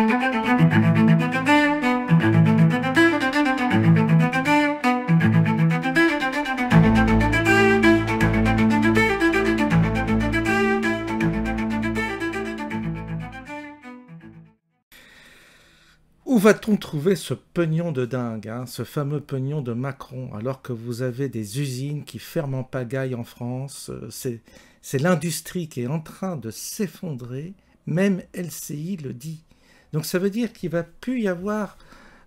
Où va-t-on trouver ce pognon de dingue, hein, ce fameux pognon de Macron, alors que vous avez des usines qui ferment en pagaille en France? C'est l'industrie qui est en train de s'effondrer, même LCI le dit. Donc ça veut dire qu'il ne va plus y avoir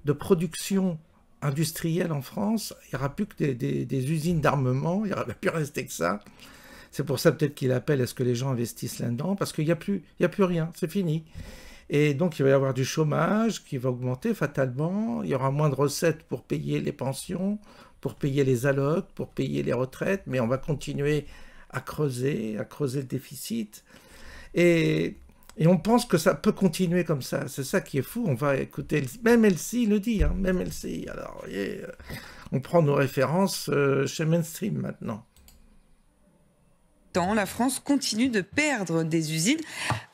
de production industrielle en France, il n'y aura plus que des usines d'armement, il ne va plus rester que ça. C'est pour ça peut-être qu'il appelle à ce que les gens investissent là-dedans, parce qu'il n'y a plus rien, c'est fini. Et donc, il va y avoir du chômage qui va augmenter fatalement. Il y aura moins de recettes pour payer les pensions, pour payer les allocs, pour payer les retraites. Mais on va continuer à creuser le déficit. Et on pense que ça peut continuer comme ça. C'est ça qui est fou. On va écouter, même LCI le dit, hein, même LCI. Alors, vous voyez, on prend nos références chez Mainstream maintenant. La France continue de perdre des usines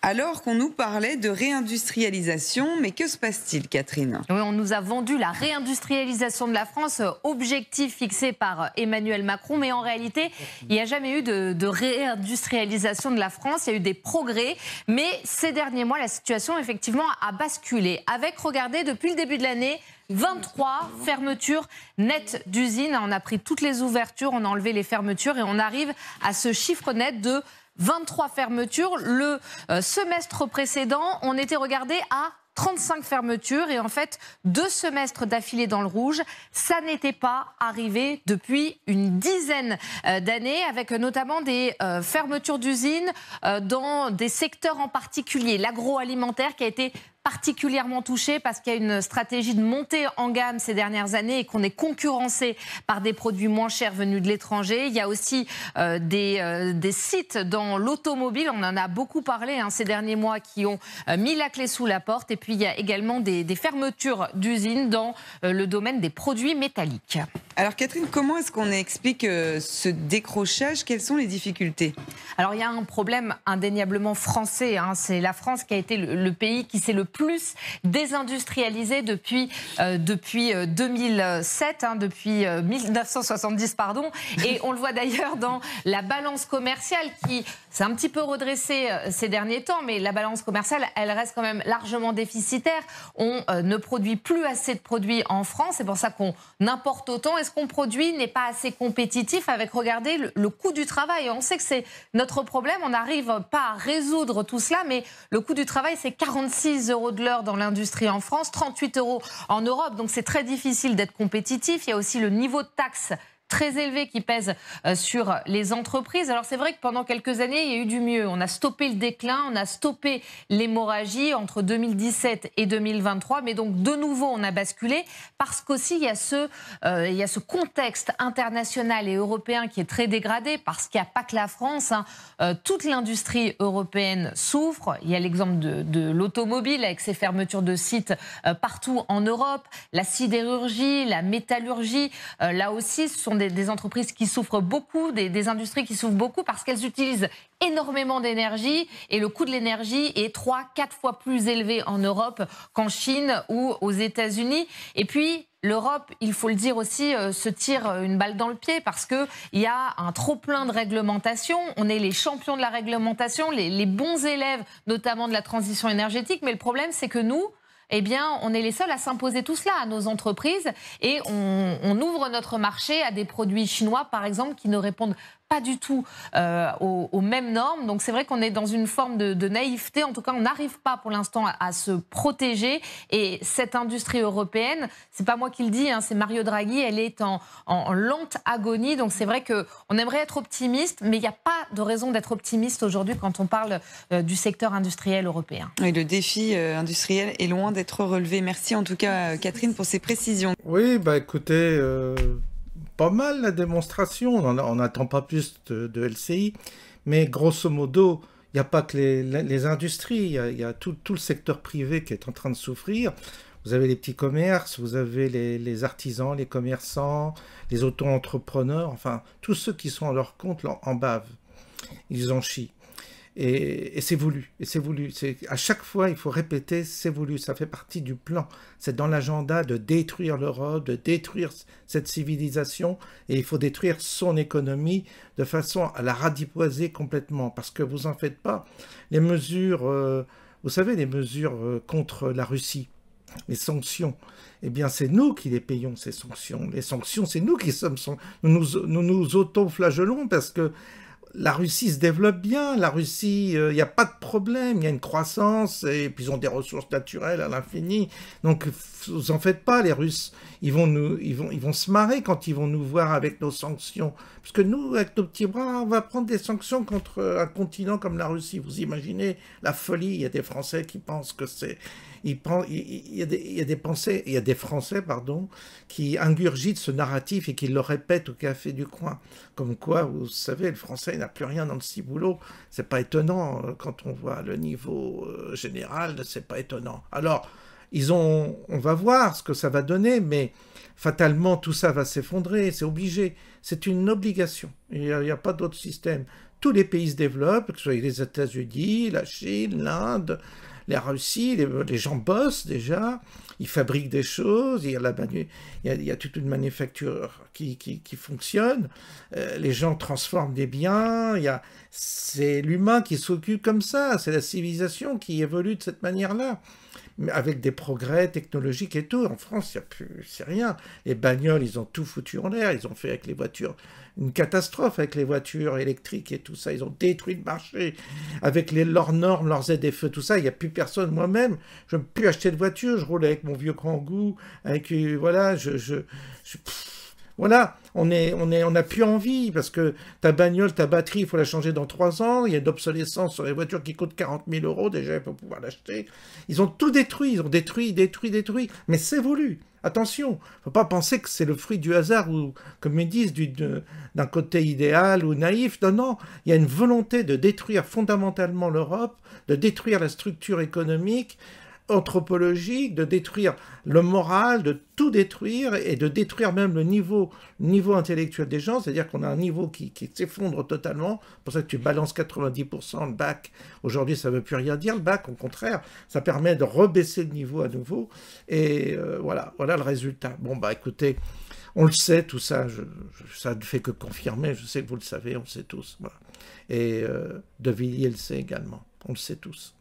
alors qu'on nous parlait de réindustrialisation. Mais que se passe-t-il, Catherine? Oui, on nous a vendu la réindustrialisation de la France, objectif fixé par Emmanuel Macron. Mais en réalité, il n'y a jamais eu de réindustrialisation de la France. Il y a eu des progrès. Mais ces derniers mois, la situation, effectivement, a basculé. Avec, regardez, depuis le début de l'année, 23 fermetures nettes d'usines. On a pris toutes les ouvertures, on a enlevé les fermetures et on arrive à ce chiffre net de 23 fermetures. Le semestre précédent, on était regardé à 35 fermetures et en fait 2 semestres d'affilée dans le rouge, ça n'était pas arrivé depuis une dizaine d'années, avec notamment des fermetures d'usines dans des secteurs en particulier, l'agroalimentaire qui a été particulièrement touché parce qu'il y a une stratégie de montée en gamme ces dernières années et qu'on est concurrencé par des produits moins chers venus de l'étranger. Il y a aussi des sites dans l'automobile, on en a beaucoup parlé ces derniers mois, qui ont mis la clé sous la porte. Et puis il y a également des fermetures d'usines dans le domaine des produits métalliques. Alors Catherine, comment est-ce qu'on explique ce décrochage? Quelles sont les difficultés? Alors il y a un problème indéniablement français. C'est la France qui a été le pays qui s'est le plus désindustrialisé depuis 2007, depuis 1970, pardon. Et on le voit d'ailleurs dans la balance commerciale qui s'est un petit peu redressée ces derniers temps, mais la balance commerciale, elle reste quand même largement déficitaire. On ne produit plus assez de produits en France, c'est pour ça qu'on importe autant. Et ce qu'on produit n'est pas assez compétitif avec, regardez, le coût du travail. On sait que c'est notre problème, on n'arrive pas à résoudre tout cela, mais le coût du travail, c'est 46 € de l'heure dans l'industrie en France, 38 € en Europe. Donc c'est très difficile d'être compétitif. Il y a aussi le niveau de taxe très élevé qui pèse sur les entreprises. Alors c'est vrai que pendant quelques années, il y a eu du mieux. On a stoppé le déclin, on a stoppé l'hémorragie entre 2017 et 2023. Mais donc de nouveau, on a basculé parce qu'aussi il y a ce contexte international et européen qui est très dégradé, parce qu'il n'y a pas que la France. Toute l'industrie européenne souffre. Il y a l'exemple de l'automobile avec ses fermetures de sites partout en Europe. La sidérurgie, la métallurgie, là aussi, ce sont des entreprises qui souffrent beaucoup, des industries qui souffrent beaucoup parce qu'elles utilisent énormément d'énergie et le coût de l'énergie est 3-4 fois plus élevé en Europe qu'en Chine ou aux États-Unis. Et puis l'Europe, il faut le dire aussi, se tire une balle dans le pied parce qu'il y a un trop-plein de réglementation. On est les champions de la réglementation, les bons élèves, notamment de la transition énergétique. Mais le problème, c'est que nous, eh bien, on est les seuls à s'imposer tout cela à nos entreprises et on ouvre notre marché à des produits chinois, par exemple, qui ne répondent pas du tout aux mêmes normes. Donc c'est vrai qu'on est dans une forme de naïveté. En tout cas, on n'arrive pas pour l'instant à se protéger. Et cette industrie européenne, c'est pas moi qui le dis, c'est Mario Draghi, elle est en lente agonie. Donc c'est vrai qu'on aimerait être optimiste, mais il n'y a pas de raison d'être optimiste aujourd'hui quand on parle du secteur industriel européen. Et le défi industriel est loin d'être relevé. Merci en tout cas, Catherine, pour ces précisions. Oui, écoutez... pas mal la démonstration, on n'attend pas plus de LCI, mais grosso modo, il n'y a pas que les industries, il y a tout le secteur privé qui est en train de souffrir. Vous avez les petits commerces, vous avez les artisans, les commerçants, les auto-entrepreneurs, enfin, tous ceux qui sont à leur compte en bavent, ils en chient. Et c'est voulu, et c'est voulu. À chaque fois, il faut répéter, c'est voulu, ça fait partie du plan. C'est dans l'agenda de détruire l'Europe, de détruire cette civilisation, et il faut détruire son économie de façon à la radipoiser complètement. Parce que vous en faites pas, les mesures, vous savez, les mesures contre la Russie, les sanctions, eh bien c'est nous qui les payons, ces sanctions. Les sanctions, c'est nous qui sommes... Nous nous auto-flagellons parce que la Russie se développe bien, la Russie, il n'y a pas de problème, il y a une croissance, et puis ils ont des ressources naturelles à l'infini. Donc, vous en faites pas, les Russes, ils vont se marrer quand ils vont nous voir avec nos sanctions. Parce que nous, avec nos petits bras, on va prendre des sanctions contre un continent comme la Russie. Vous imaginez la folie, il y a des Français qui pensent que c'est... Il y a des Français, pardon, qui ingurgitent ce narratif et qui le répètent au café du coin. Comme quoi, vous savez, le Français n'a plus rien dans le ciboulot. C'est pas étonnant quand on voit le niveau général, c'est pas étonnant. Alors, on va voir ce que ça va donner, mais fatalement, tout ça va s'effondrer, c'est obligé. C'est une obligation. Il n'y a pas d'autre système. Tous les pays se développent, que ce soit les États-Unis, la Chine, l'Inde, la Russie, les gens bossent déjà, ils fabriquent des choses, il y a toute une manufacture qui fonctionne, les gens transforment des biens, c'est l'humain qui s'occupe comme ça, c'est la civilisation qui évolue de cette manière-là. Avec des progrès technologiques et tout. En France, c'est rien. Les bagnoles, ils ont tout foutu en l'air. Ils ont fait avec les voitures une catastrophe avec les voitures électriques et tout ça. Ils ont détruit le marché avec leurs normes, leurs ZFE, tout ça. Il n'y a plus personne. Moi-même, je ne peux plus acheter de voiture. Je roule avec mon vieux Kangoo. Avec, voilà, voilà, on n'a plus envie, parce que ta bagnole, ta batterie, il faut la changer dans 3 ans, il y a de l'obsolescence sur les voitures qui coûtent 40 000 € déjà pour pouvoir l'acheter. Ils ont tout détruit, ils ont détruit, mais c'est voulu. Attention, il ne faut pas penser que c'est le fruit du hasard, ou, comme ils disent, d'un côté idéal ou naïf. Non, non, il y a une volonté de détruire fondamentalement l'Europe, de détruire la structure économique, anthropologique, de détruire le moral, de tout détruire et de détruire même le niveau intellectuel des gens, c'est-à-dire qu'on a un niveau qui s'effondre totalement. C'est pour ça que tu balances 90% le bac. Aujourd'hui, ça ne veut plus rien dire, le bac, au contraire, ça permet de rebaisser le niveau à nouveau. Et voilà le résultat. Bon, bah écoutez, on le sait, tout ça, ça ne fait que confirmer, je sais que vous le savez, on le sait tous. Voilà. Et De Villiers le sait également, on le sait tous.